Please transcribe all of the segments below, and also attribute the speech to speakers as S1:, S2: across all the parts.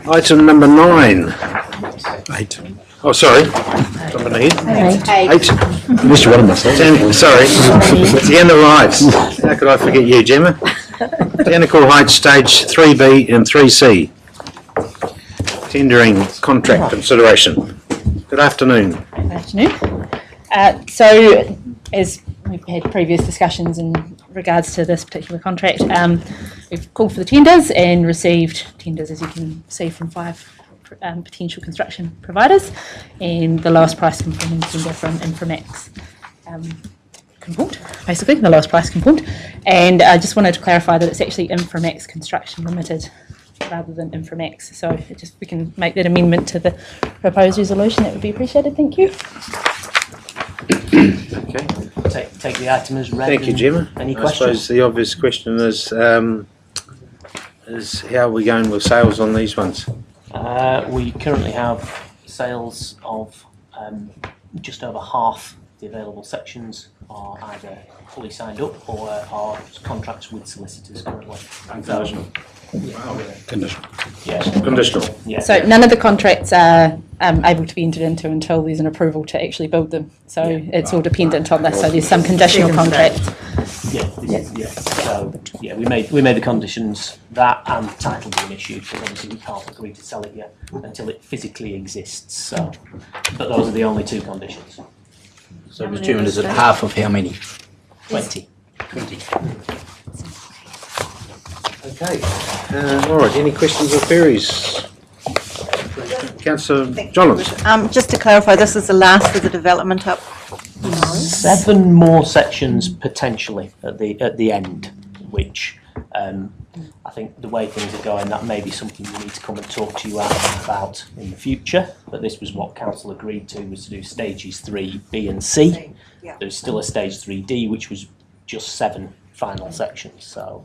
S1: Item number 9.
S2: 8.
S1: Oh, sorry. Jumping ahead. 8.
S2: Missed one of myself.
S1: Sorry. Deanna Rights. How could I forget you, Gemma? Botanical Heights Stage 3B and 3C. Tendering contract consideration. Good afternoon.
S3: Good afternoon. So, as we've had previous discussions in regards to this particular contract, we've called for the tenders and received tenders, as you can see, from 5 potential construction providers, and the lowest price conforming tender from Inframax Comport, basically the lowest price Comport. And I just wanted to clarify that it's actually Inframax Construction Limited rather than Inframax. So if we can make that amendment to the proposed resolution, that would be appreciated. Thank you.
S1: Okay.
S4: Take the item as read.
S1: Thank you, Gemma.
S4: Any
S1: I
S4: questions?
S1: suppose the obvious question is how are we going with sales on these ones?
S4: We currently have sales of just over half the available sections are either fully signed up or are contracts with solicitors currently.
S1: 1,000.
S2: Conditional.
S4: Yeah.
S1: Conditional.
S4: Yeah.
S3: So none of the contracts are able to be entered into until there's an approval to actually build them. So it's all dependent on this. So there's some conditional contracts.
S4: So we made the conditions that and title being issued, because obviously we can't agree to sell it yet until it physically exists. So, but those are the only 2 conditions.
S5: So, Mr. Chairman, is it half of how many?
S4: 20.
S5: 20.
S1: Okay. All right. Any questions or queries? Councillor Jollins.
S6: Just to clarify, this is the last of the development up.
S4: 7 more sections potentially at the end, which I think the way things are going, that may be something we need to come and talk to you about in the future. But this was what council agreed to, was to do stages 3, B and C. There's still a stage 3D, which was just 7 final sections. So,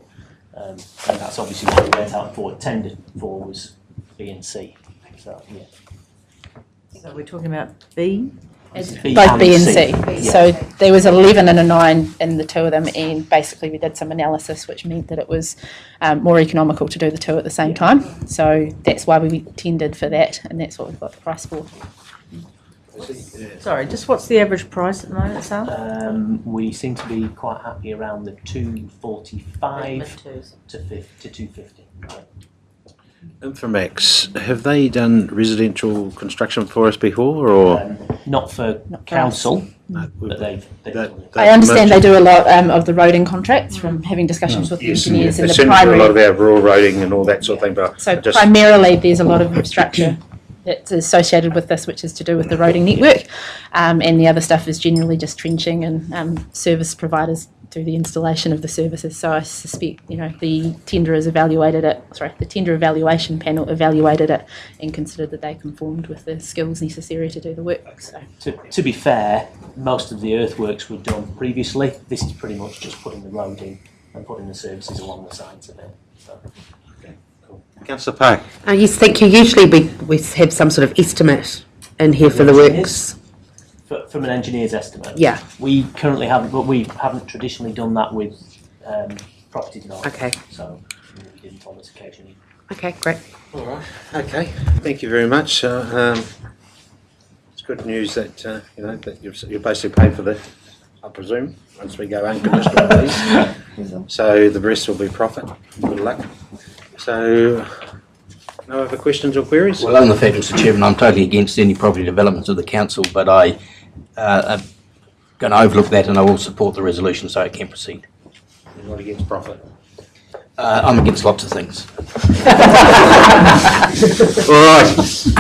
S4: and that's obviously what we went out for, tendered for, was B and C. So, yeah.
S6: So we're talking about B?
S3: Both B and C.
S4: Yeah.
S3: So there was 11 and a 9 in the 2 of them, and basically we did some analysis which meant that it was more economical to do the 2 at the same time. So that's why we tendered for that, and that's what we've got the price for.
S6: Sorry, just what's the average price at the moment, Sal?
S4: We seem to be quite happy around the 245 to 250.
S1: Inframax, have they done residential construction for us before, or
S4: Not for council,
S1: no,
S4: but they've done it.
S3: I understand they do a lot of the roading contracts from having discussions with the engineers and
S1: they
S3: the
S1: certainly do a
S3: primary.
S1: lot of our rural roading and all that sort of thing, but
S3: So
S1: just
S3: primarily there's a lot of infrastructure that's associated with this, which is to do with the roading network, and the other stuff is generally just trenching, and service providers do the installation of the services. So I suspect, the tender has evaluated it. The tender evaluation panel evaluated it and considered that they conformed with the skills necessary to do the work. So
S4: To be fair, most of the earthworks were done previously. This is pretty much just putting the road in and putting the services along the sides of it. So.
S1: Councillor Park.
S7: Yes, thank you. Usually we have some sort of estimate in here for the works.
S4: From an engineer's estimate.
S7: Yeah.
S4: We currently haven't, but we haven't traditionally done that with property development.
S7: Okay.
S4: So we didn't on this occasion.
S7: Okay, great.
S1: All right. Okay. Thank you very much. It's good news that that you're basically paid for the, I presume, once we go unconditional please. So the rest will be profit. Good luck. So, no other questions or queries?
S5: Well, on the fact, Mr. Chairman, I'm totally against any property developments of the council, but I am going to overlook that and I will support the resolution so it can proceed.
S1: You're not against profit?
S5: I'm against lots of things.
S1: All right.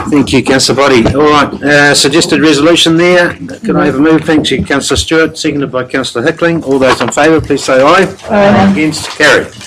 S1: Thank you, Councillor Boddy. All right. Suggested resolution there. Can I have a move? Thank you, Councillor Stewart. Seconded by Councillor Hickling. All those in favour, please say aye. Aye. Against? Carried.